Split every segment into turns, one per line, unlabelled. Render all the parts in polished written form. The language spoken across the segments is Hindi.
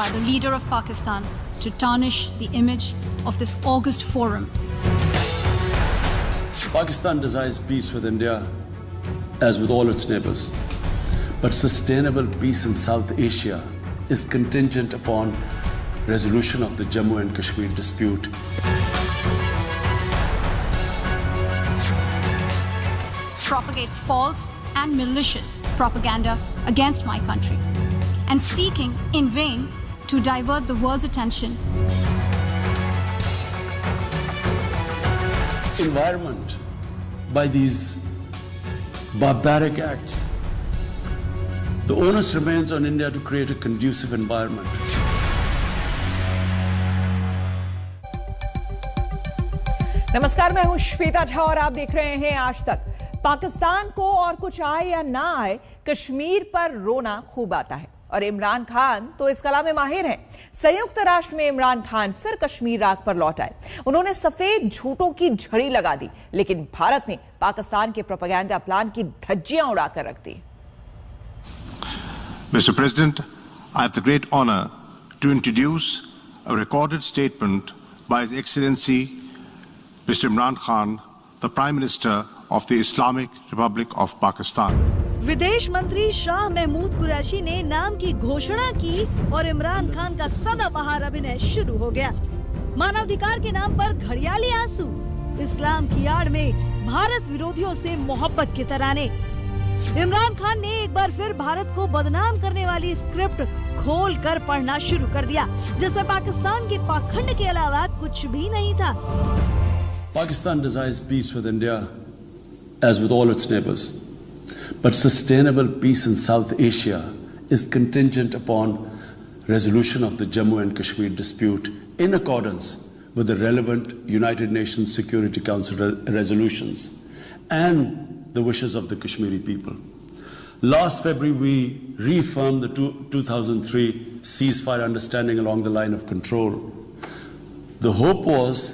by the leader of Pakistan to tarnish the image of this august forum.
Pakistan desires peace with India, as with all its neighbors. But sustainable peace in South Asia is contingent upon resolution of the Jammu and Kashmir dispute.
Propagate false and malicious propaganda against my country and seeking in vain to divert the world's attention.
Environment by these barbaric acts. The onus remains on India to create a conducive environment.
नमस्कार, मैं हूं श्वेता झा और आप देख रहे हैं आज तक। पाकिस्तान को और कुछ आए या ना आए, कश्मीर पर रोना खूब आता है और इमरान खान तो इस कला में माहिर हैं। संयुक्त राष्ट्र में इमरान खान फिर कश्मीर राग पर लौट आए। उन्होंने सफेद झूठों की झड़ी लगा दी, लेकिन भारत ने पाकिस्तान के प्रोपेगेंडा प्लान की धज्जियां उड़ाकर रख दी।
Mr. President, I have the great honor to introduce a recorded statement by His Excellency Mr. Imran Khan, the Prime Minister of the Islamic Republic of Pakistan.
विदेश मंत्री शाह महमूद कुरैशी ने नाम की घोषणा की और इमरान खान का सदाबहार अभिनय शुरू हो गया। मानवाधिकार के नाम पर घड़ियाली आंसू, इस्लाम की आड़ में भारत विरोधियों से मोहब्बत के तराने। इमरान खान ने एक बार फिर भारत को बदनाम करने वाली स्क्रिप्ट खोल कर पढ़ना शुरू कर दिया, जिसमें पाकिस्तान के पाखंड के अलावा कुछ भी नहीं था।
Pakistan desires peace with India, as with all its neighbors. But sustainable peace in South Asia is contingent upon resolution of the Jammu and Kashmir dispute in accordance with the relevant United Nations Security Council resolutions and the wishes of the Kashmiri people. Last February, we reaffirmed the 2003 ceasefire understanding along the line of control. The hope was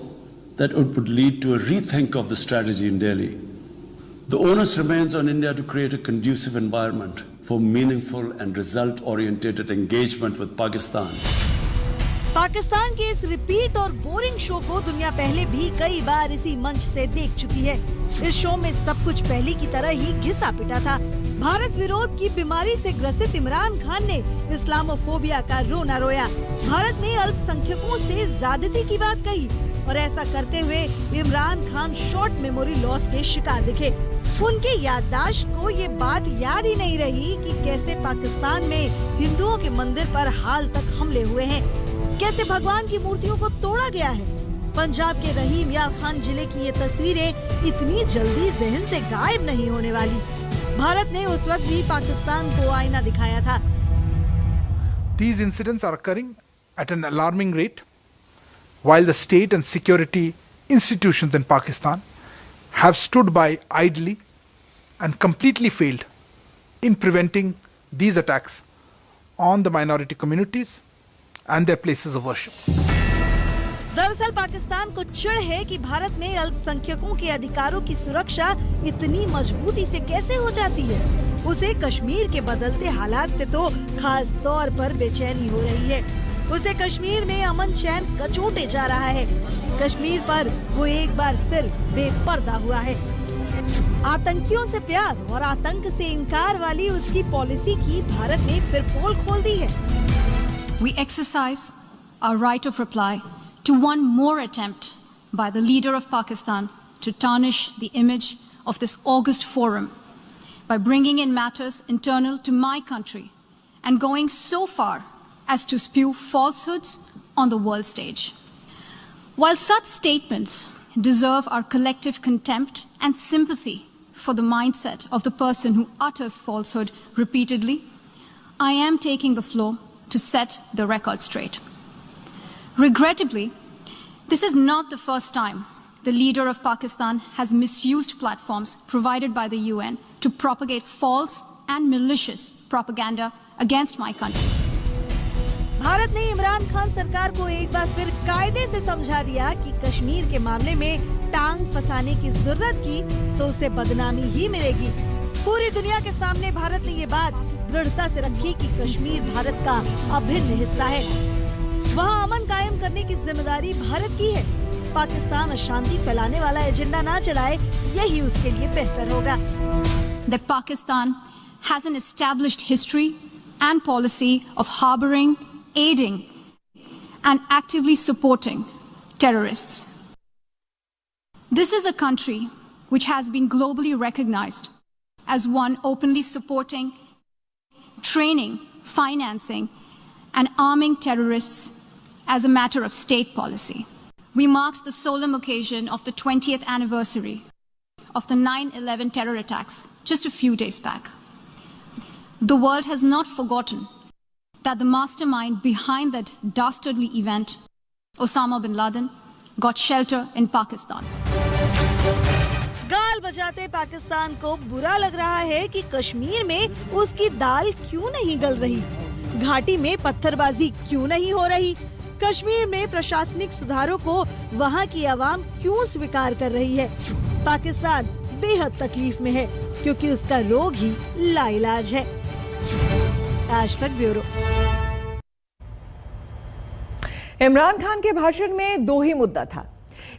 that it would lead to a rethink of the strategy in Delhi. The onus remains on India to create a conducive environment for meaningful and result-oriented engagement with Pakistan.
Pakistan के इस रिपीट और बोरिंग शो को दुनिया पहले भी कई बार इसी मंच से देख चुकी है। इस शो में सब कुछ पहले की तरह ही घिसा पिटा था। भारत विरोध की बीमारी से ग्रसित इमरान खान ने इस्लामोफोबिया का रोना रोया। भारत ने अल्पसंख्यकों से ज्यादती की बात कही और ऐसा करते हुए Imran Khan short memory loss के शिकार दिखे। उनके याददाश्त को ये बात याद ही नहीं रही कि कैसे पाकिस्तान में हिंदुओं के मंदिर पर हाल तक हमले हुए हैं, कैसे भगवान की मूर्तियों को तोड़ा गया है। पंजाब के रहीम यार खान जिले की ये तस्वीरें इतनी जल्दी जहन से गायब नहीं होने वाली। भारत ने उस वक्त भी पाकिस्तान को आईना दिखाया था।
These incidents are occurring at an alarming rate, while the state and security institutions in Pakistan have stood by idly and completely failed in preventing these attacks on the minority communities and their places of worship.
दरअसल पाकिस्तान को चिढ़ है कि भारत में अल्पसंख्यकों के अधिकारों की सुरक्षा इतनी मजबूती से कैसे हो जाती है। उसे कश्मीर के बदलते हालात से तो खास तौर पर बेचैनी हो रही है। उसे कश्मीर में अमन चैन कचोटे जा रहा है। कश्मीर पर वो एक बार फिर बेपर्दा हुआ है। आतंकियों से प्यार और आतंक से इनकार वाली उसकी पॉलिसी की भारत ने फिर पोल खोल दी है।
We exercise our right of reply to one more attempt by the leader of Pakistan to tarnish the image of this august forum by bringing in matters internal to my country and going so far as to spew falsehoods on the world stage. While such statements deserve our collective contempt and sympathy for the mindset of the person who utters falsehood repeatedly, I am taking the floor to set the record straight. Regrettably, this is not the first time the leader of Pakistan has misused platforms provided by the UN to propagate false and malicious propaganda against my country.
Bharat ने इमरान खान सरकार को एक बार फिर कायदे से समझा दिया कि कश्मीर के मामले में टांग फंसाने की जरूरत की तो उसे बदनामी ही मिलेगी। पूरी दुनिया के सामने भारत ने ये बात दृढ़ता से रखी कि कश्मीर भारत का अभिन्न हिस्सा है। वहाँ अमन कायम करने की जिम्मेदारी भारत की है। पाकिस्तान अशांति फैलाने वाला एजेंडा ना चलाए, यही उसके लिए बेहतर होगा।
That Pakistan has an established history and policy of harboring, aiding, and actively supporting terrorists. This is a country which has been globally recognized as one openly supporting, training, financing, and arming terrorists as a matter of state policy. We marked the solemn occasion of the 20th anniversary of the 9/11 terror attacks just a few days back. The world has not forgotten that the mastermind behind that dastardly event, Osama bin Laden, got shelter in Pakistan.
गाल बजाते पाकिस्तान को बुरा लग रहा है कि कश्मीर में उसकी दाल क्यों नहीं गल रही, घाटी में पत्थरबाजी क्यों नहीं हो रही, कश्मीर में प्रशासनिक सुधारों को वहाँ की आवाम क्यों स्वीकार कर रही है। पाकिस्तान बेहद तकलीफ में है क्योंकि उसका रोग ही लाइलाज है। आज तक ब्यूरो।
इमरान खान के भाषण में दो ही मुद्दा था,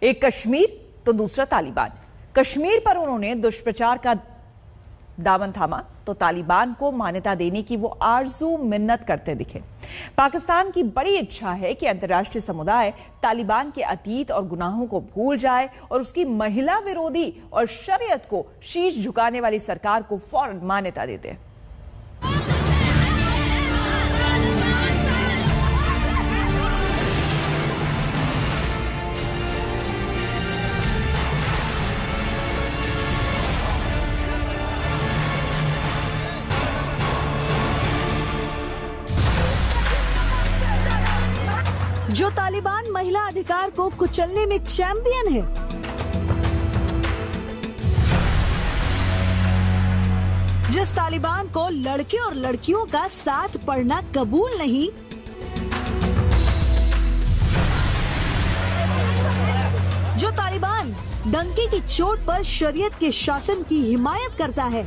एक कश्मीर तो दूसरा तालिबान। कश्मीर पर उन्होंने दुष्प्रचार का दामन थामा तो तालिबान को मान्यता देने की वो आरजू मिन्नत करते दिखे। पाकिस्तान की बड़ी इच्छा है कि अंतर्राष्ट्रीय समुदाय तालिबान के अतीत और गुनाहों को भूल जाए और उसकी महिला विरोधी और शरीयत को शीश झुकाने वाली सरकार को फौरन मान्यता दे दे।
जो तालिबान महिला अधिकार को कुचलने में चैंपियन है, जिस तालिबान को लड़के और लड़कियों का साथ पढ़ना कबूल नहीं, जो तालिबान डंके की चोट पर शरीयत के शासन की हिमायत करता है।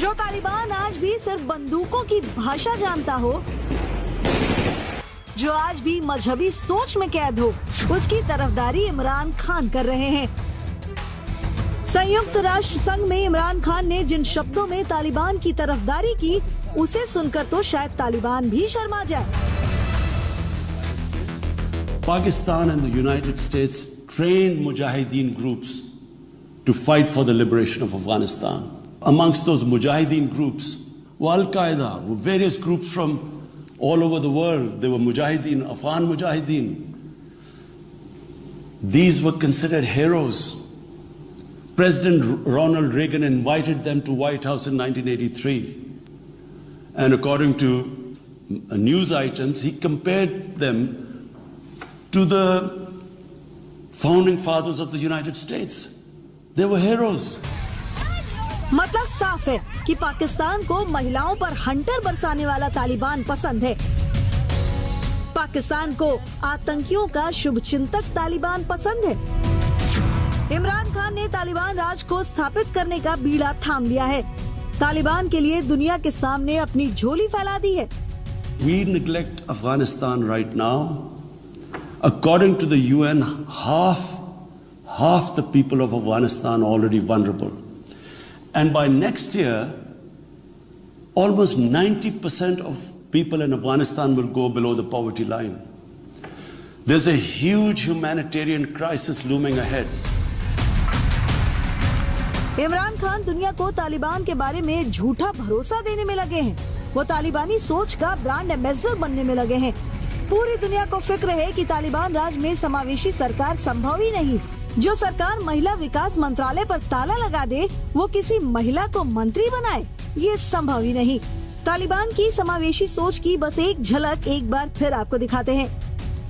जो तालिबान आज भी सिर्फ बंदूकों की भाषा जानता हो, जो आज भी मजहबी सोच में कैद हो, उसकी तरफदारी इमरान खान कर रहे हैं। संयुक्त राष्ट्र संघ में इमरान खान ने जिन शब्दों में तालिबान की तरफदारी की, उसे सुनकर तो शायद तालिबान भी शर्मा जाए।
Pakistan and the United States trained Mujahideen groups to fight for the liberation of Afghanistan. Amongst those Mujahideen groups were Al-Qaeda, were various groups from all over the world. They were Mujahideen, Afghan Mujahideen. These were considered heroes. President Ronald Reagan invited them to White House in 1983. And according to news items, he compared them to the founding fathers of the United States. They were heroes.
मतलब साफ है कि पाकिस्तान को महिलाओं पर हंटर बरसाने वाला तालिबान पसंद है। पाकिस्तान को आतंकियों का शुभचिंतक तालिबान पसंद है। इमरान खान ने तालिबान राज को स्थापित करने का बीड़ा थाम लिया है। तालिबान के लिए दुनिया के सामने अपनी झोली फैला दी है।
We neglect Afghanistan right now. According to the UN, half the people of Afghanistan are already vulnerable. And by next year, almost 90% of people in Afghanistan will go below the poverty line. There's a huge humanitarian crisis looming ahead.
Imran Khan दुनिया को तालिबान के बारे में झूठा भरोसा देने में लगे हैं। वो तालिबानी सोच का ब्रांड एम्बेसडर बनने में लगे हैं। पूरी दुनिया को फिक्र है कि तालिबान राज में समावेशी सरकार संभव ही नहीं। जो सरकार महिला विकास मंत्रालय पर ताला लगा दे, वो किसी महिला को मंत्री बनाए, ये संभव ही नहीं। तालिबान की समावेशी सोच की बस एक झलक एक बार फिर आपको दिखाते हैं।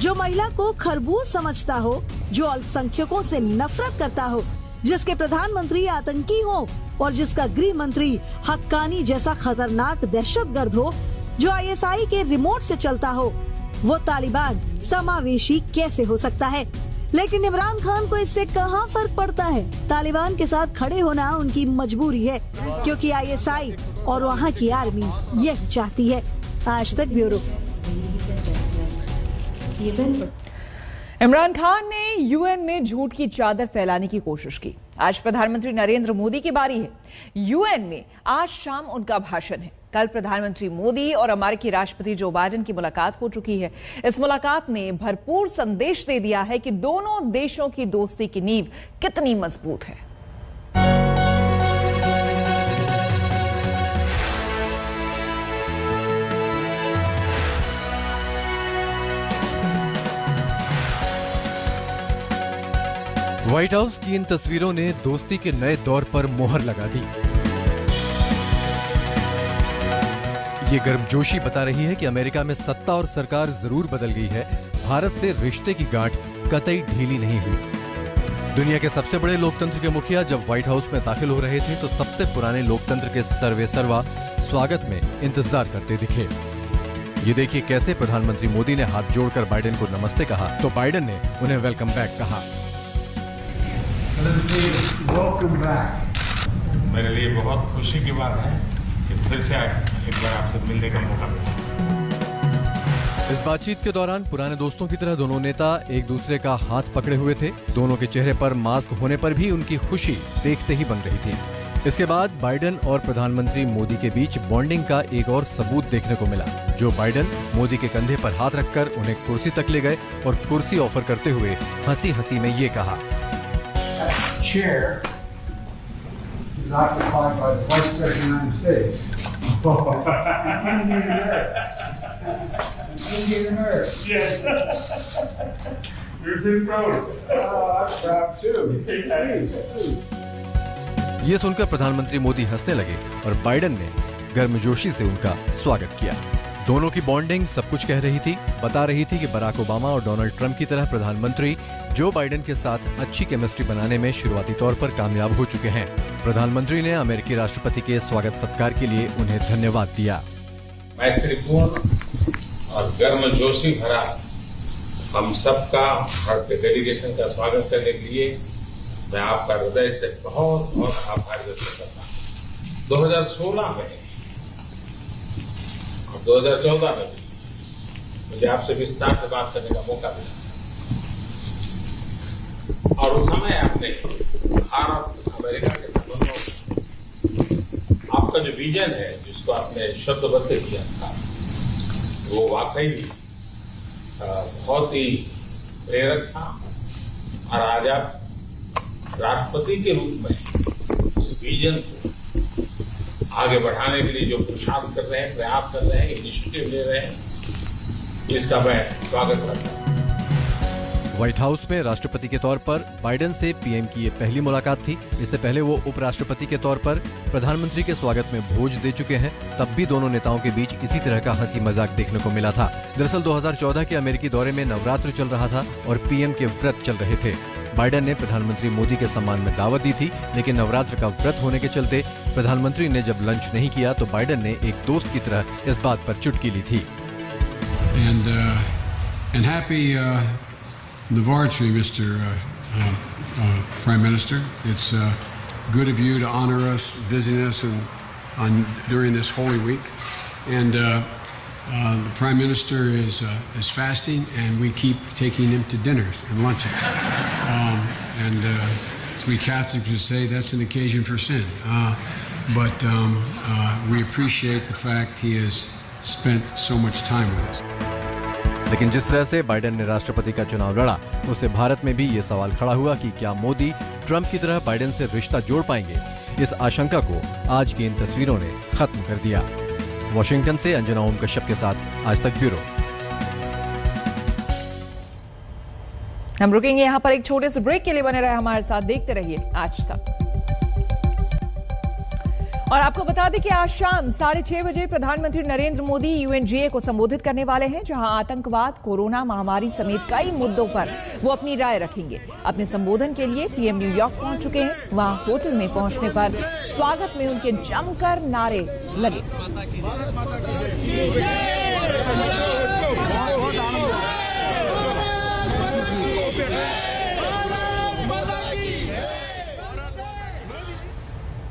जो महिला को खरबूज समझता हो, जो अल्पसंख्यकों से नफरत करता हो, जिसके प्रधानमंत्री आतंकी हो और जिसका गृह मंत्री हक्कानी जैसा खतरनाक दहशतगर्द हो, जो आईएसआई के रिमोट से चलता हो, वो तालिबान समावेशी कैसे हो सकता है? लेकिन इमरान खान को इससे कहाँ फर्क पड़ता है? तालिबान के साथ खड़े होना उनकी मजबूरी है, क्योंकि आईएसआई और वहाँ की आर्मी यही चाहती है। आज तक ब्यूरो।
इमरान खान ने यूएन में झूठ की चादर फैलाने की कोशिश की। आज प्रधानमंत्री नरेंद्र मोदी की बारी है। यूएन में आज शाम उनका भाषण है। कल प्रधानमंत्री मोदी और अमेरिकी राष्ट्रपति जो बाइडेन की मुलाकात हो चुकी है। इस मुलाकात ने भरपूर संदेश दे दिया है कि दोनों देशों की दोस्ती की नींव कितनी मजबूत है।
व्हाइट हाउस की इन तस्वीरों ने दोस्ती के नए दौर पर मोहर लगा दी। ये गर्मजोशी बता रही है कि अमेरिका में सत्ता और सरकार जरूर बदल गई है, भारत से रिश्ते की गांठ कतई ढीली नहीं हुई। दुनिया के सबसे बड़े लोकतंत्र के मुखिया जब व्हाइट हाउस में दाखिल हो रहे थे तो सबसे पुराने लोकतंत्र के सर्वेसर्वा स्वागत में इंतजार करते दिखे। ये देखिए कैसे प्रधानमंत्री मोदी ने हाथ जोड़कर बाइडेन को नमस्ते कहा तो बाइडेन ने उन्हें वेलकम बैक कहा।
मेरे लिए बहुत खुशी की बात है कि फिर से एक बार आपसे मिलने का मौका मिला।
इस बातचीत के दौरान पुराने दोस्तों की तरह दोनों नेता एक दूसरे का हाथ पकड़े हुए थे। दोनों के चेहरे पर मास्क होने पर भी उनकी खुशी देखते ही बन रही थी। इसके बाद बाइडेन और प्रधानमंत्री मोदी के बीच बॉन्डिंग का एक और सबूत देखने को मिला। जो बाइडेन मोदी के कंधे पर हाथ रखकर उन्हें कुर्सी तक ले गए और कुर्सी ऑफर करते हुए हंसी हंसी में ये कहा,
chair is occupied by the Vice President of the United States. Indian American.
Yes. You're pretty proud.
Oh, I'm proud too.
ये सुनकर प्रधानमंत्री मोदी हंसने लगे और बाइडेन ने गर्मजोशी से उनका स्वागत किया। दोनों की बॉन्डिंग सब कुछ कह रही थी, बता रही थी कि बराक ओबामा और डोनाल्ड ट्रंप की तरह प्रधानमंत्री जो बाइडेन के साथ अच्छी केमिस्ट्री बनाने में शुरुआती तौर पर कामयाब हो चुके हैं। प्रधानमंत्री ने अमेरिकी राष्ट्रपति के स्वागत सत्कार के लिए उन्हें धन्यवाद दिया।
मैत्रीपूर्ण और गर्मजोशी भरा हम सबका भारतीय डेलीगेशन का स्वागत करने के लिए मैं आपका हृदय से बहुत बहुत आभार व्यक्त करता हूँ। 2016 में और 2014 में भी मुझे आपसे विस्तार से बात करने का मौका मिला और उस समय आपने भारत अमेरिका के संबंधों में आपका जो विजन है जिसको आपने शब्दबद्ध किया था वो वाकई बहुत ही प्रेरक था और आज आप राष्ट्रपति के रूप में उस विजन को आगे बढ़ाने के लिए जो पुरुषार्थ कर रहे हैं, प्रयास कर रहे हैं, इनिशिएटिव ले रहे हैं, इसका मैं स्वागत करता हूं।
व्हाइट हाउस में राष्ट्रपति के तौर पर बाइडेन से पीएम की ये पहली मुलाकात थी। इससे पहले वो उपराष्ट्रपति के तौर पर प्रधानमंत्री के स्वागत में भोज दे चुके हैं। तब भी दोनों नेताओं के बीच इसी तरह का हंसी मजाक देखने को मिला था। दरअसल 2014 के अमेरिकी दौरे में नवरात्र चल रहा था और पीएम के व्रत चल रहे थे। बाइडेन ने प्रधानमंत्री मोदी के सम्मान में दावत दी थी, लेकिन नवरात्र का व्रत होने के चलते प्रधानमंत्री ने जब लंच नहीं किया तो बाइडेन ने एक दोस्त की तरह इस बात पर चुटकी ली थी।
And happy Navratri, Mr. Prime Minister. It's good of you to honor us, visiting us during this Holy Week. And the Prime Minister is fasting, and we keep taking him to dinners and lunches. And as we Catholics would say, that's an occasion for sin. but we appreciate the fact he has spent so much time with us.
लेकिन जिस तरह से बाइडेन ने राष्ट्रपति का चुनाव लड़ा, उससे भारत में भी ये सवाल खड़ा हुआ कि क्या मोदी ट्रंप की तरह बाइडेन से रिश्ता जोड़ पाएंगे। इस आशंका को आज की इन तस्वीरों ने खत्म कर दिया। वॉशिंगटन से अंजना ओम कश्यप के साथ आज तक ब्यूरो।
हम रुकेंगे यहाँ पर एक छोटे से ब्रेक के लिए, बने रहे हमारे साथ, देखते रहिए आज तक। और आपको बता दें कि आज शाम 6:30 बजे प्रधानमंत्री नरेंद्र मोदी UNGA को संबोधित करने वाले हैं, जहां आतंकवाद, कोरोना महामारी समेत कई मुद्दों पर वो अपनी राय रखेंगे। अपने संबोधन के लिए PM न्यूयॉर्क पहुंच चुके हैं। वहां होटल में पहुंचने पर स्वागत में उनके जमकर नारे लगे।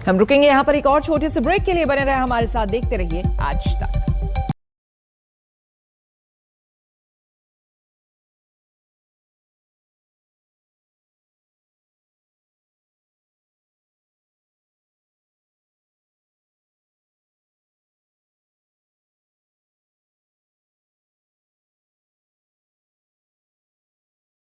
हम रुकेंगे यहाँ पर एक और छोटे से ब्रेक के लिए, बने रहे हमारे साथ, देखते रहिए आज तक।